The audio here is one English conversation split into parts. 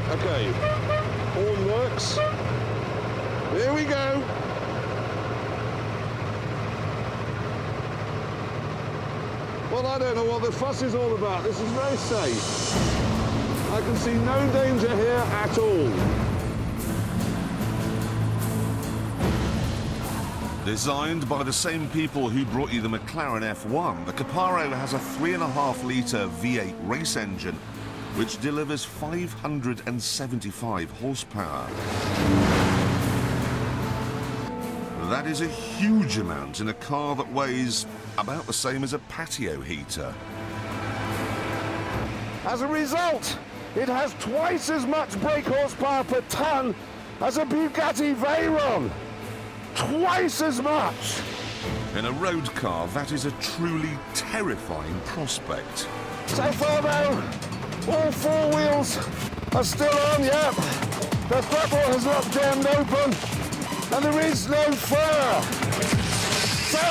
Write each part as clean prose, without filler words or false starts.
Okay, horn works. Here we go. Well, I don't know what the fuss is all about. This is very safe. I can see no danger here at all. Designed by the same people who brought you the McLaren F1, the Caparo has a 3.5-litre V8 race engine, which delivers 575 horsepower. That is a huge amount in a car that weighs about the same as a patio heater. As a result, it has twice as much brake horsepower per tonne as a Bugatti Veyron. Twice as much! In a road car, that is a truly terrifying prospect. So far though, all four wheels are still on, yep. The throttle has not jammed open, and there is no fur. So,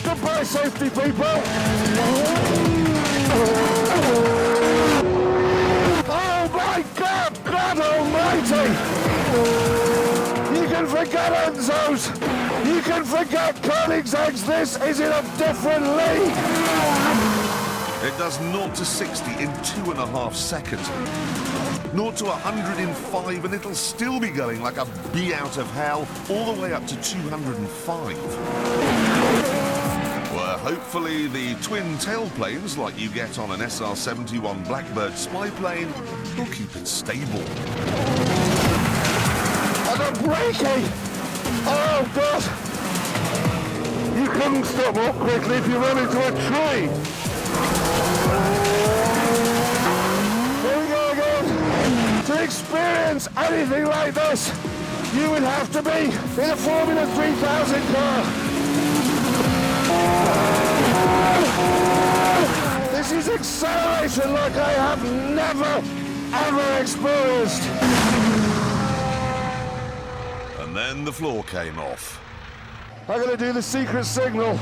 goodbye safety people. Oh my God, God almighty! You can forget Enzo's, you can forget Koenigsegg's, this is in a different league! It does 0 to 60 in 2.5 seconds. 0 to 100 in 5, and it'll still be going like a bee out of hell, all the way up to 205. Well, hopefully the twin tailplanes, like you get on an SR-71 Blackbird spy plane, will keep it stable. And the braking! Oh, God! You couldn't stop more quickly if you run into a tree! Here we go again! To experience anything like this, you would have to be in a Formula 3000 car! This is acceleration like I have never, ever experienced! And then the floor came off. I'm gonna do the secret signal.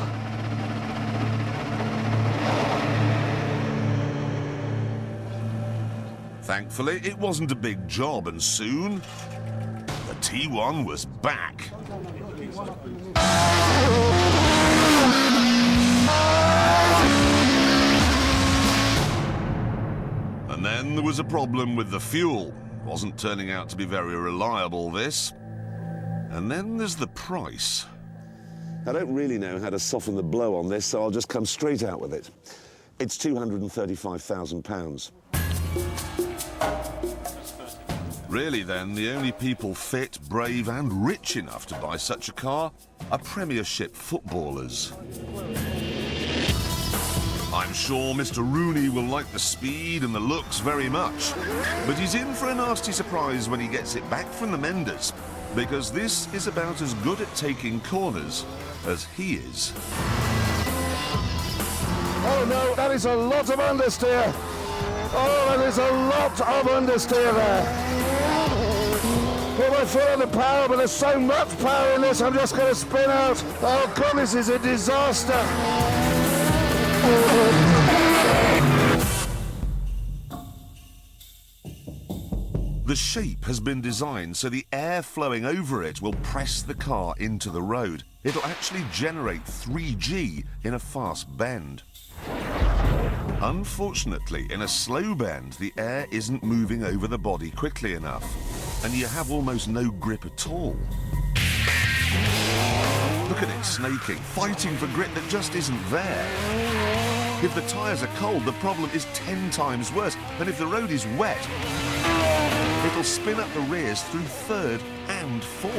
Thankfully, it wasn't a big job, and soon the T1 was back. And then there was a problem with the fuel. Wasn't turning out to be very reliable, this. And then there's the price. I don't really know how to soften the blow on this, so I'll just come straight out with it. It's £235,000. Really then, the only people fit, brave and rich enough to buy such a car are Premiership footballers. I'm sure Mr. Rooney will like the speed and the looks very much, but he's in for a nasty surprise when he gets it back from the menders, because this is about as good at taking corners as he is. Oh no, that is a lot of understeer. Oh, that is a lot of understeer there. Put my foot on the power, but there's so much power in this, I'm just going to spin out. Oh God, this is a disaster. The shape has been designed so the air flowing over it will press the car into the road. It'll actually generate 3G in a fast bend. Unfortunately, in a slow bend, the air isn't moving over the body quickly enough, and you have almost no grip at all. Look at it snaking, fighting for grip that just isn't there. If the tyres are cold, the problem is 10 times worse, and if the road is wet, it'll spin up the rears through third and fourth.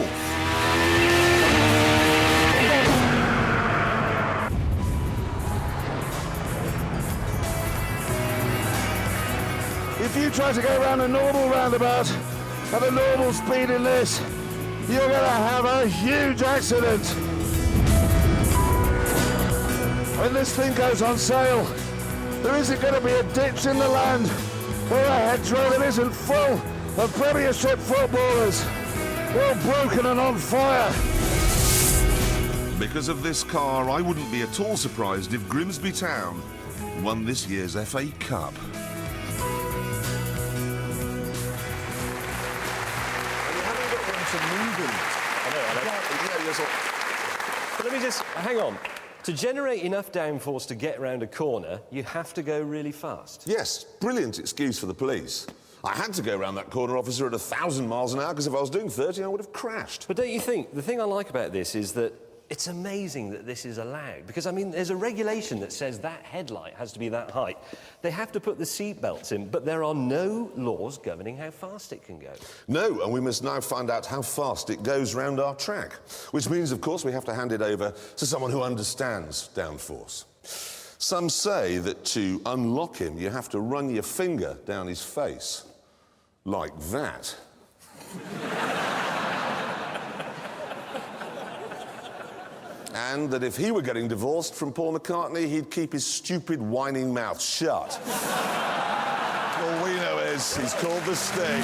If you try to go around a normal roundabout at a normal speed in this, you're going to have a huge accident. When this thing goes on sale, there isn't going to be a ditch in the land or a hedgerow that isn't full of Premiership footballers, all broken and on fire. Because of this car, I wouldn't be at all surprised if Grimsby Town won this year's FA Cup. lot of movement. I know. But let me just... Hang on. To generate enough downforce to get round a corner, you have to go really fast. Yes, brilliant excuse for the police. I had to go around that corner, officer, at 1,000 miles an hour, because if I was doing 30, I would have crashed. But don't you think, the thing I like about this is that it's amazing that this is allowed. Because, I mean, there's a regulation that says that headlight has to be that height. They have to put the seat belts in, but there are no laws governing how fast it can go. No, and we must now find out how fast it goes round our track. Which means, of course, we have to hand it over to someone who understands downforce. Some say that to unlock him, you have to run your finger down his face. Like that. And that if he were getting divorced from Paul McCartney, he'd keep his stupid, whining mouth shut. All we know is he's called the Sting.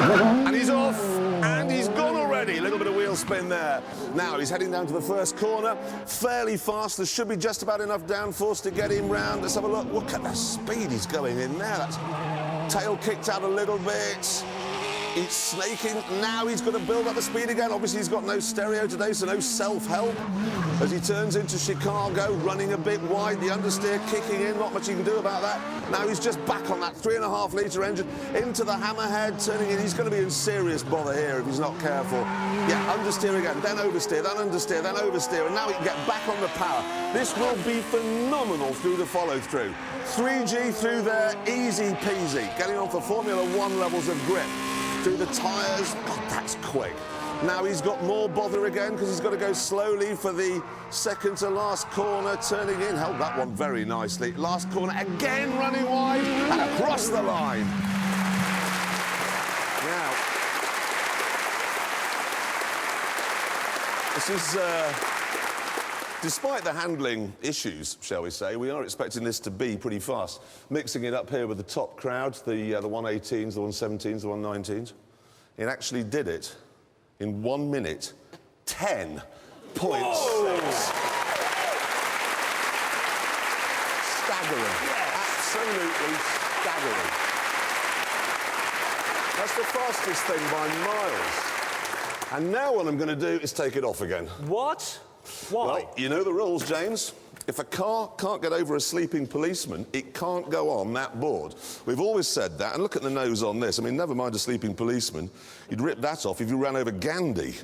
And he's off, and he's gone already. A little bit of wheel spin there. Now, he's heading down to the first corner, fairly fast. There should be just about enough downforce to get him round. Let's have a look. Look at the speed he's going in there. That's tail kicked out a little bit. He's snaking. Now he's going to build up the speed again. Obviously, he's got no stereo today, so no self-help. As he turns into Chicago, running a bit wide, the understeer kicking in. Not much he can do about that. Now he's just back on that 3.5-litre engine into the hammerhead, turning in. He's going to be in serious bother here if he's not careful. Yeah, understeer again, then oversteer, then understeer, then oversteer, and now he can get back on the power. This will be phenomenal through the follow-through. 3G through there, easy peasy. Getting on for Formula 1 levels of grip. Through the tyres. God, that's quick. Now he's got more bother again because he's got to go slowly for the second to last corner, turning in. Held that one very nicely. Last corner again, running wide and across the line. Now, this is... Despite the handling issues, shall we say, we are expecting this to be pretty fast. Mixing it up here with the top crowd, the 118s, the 117s, the 119s. It actually did it in 1 minute, 10.6. Staggering. Absolutely staggering. That's the fastest thing by miles. And now what I'm going to do is take it off again. What? Why? Well, you know the rules, James. If a car can't get over a sleeping policeman, it can't go on that board. We've always said that, and look at the nose on this. I mean, never mind a sleeping policeman. You'd rip that off if you ran over Gandhi.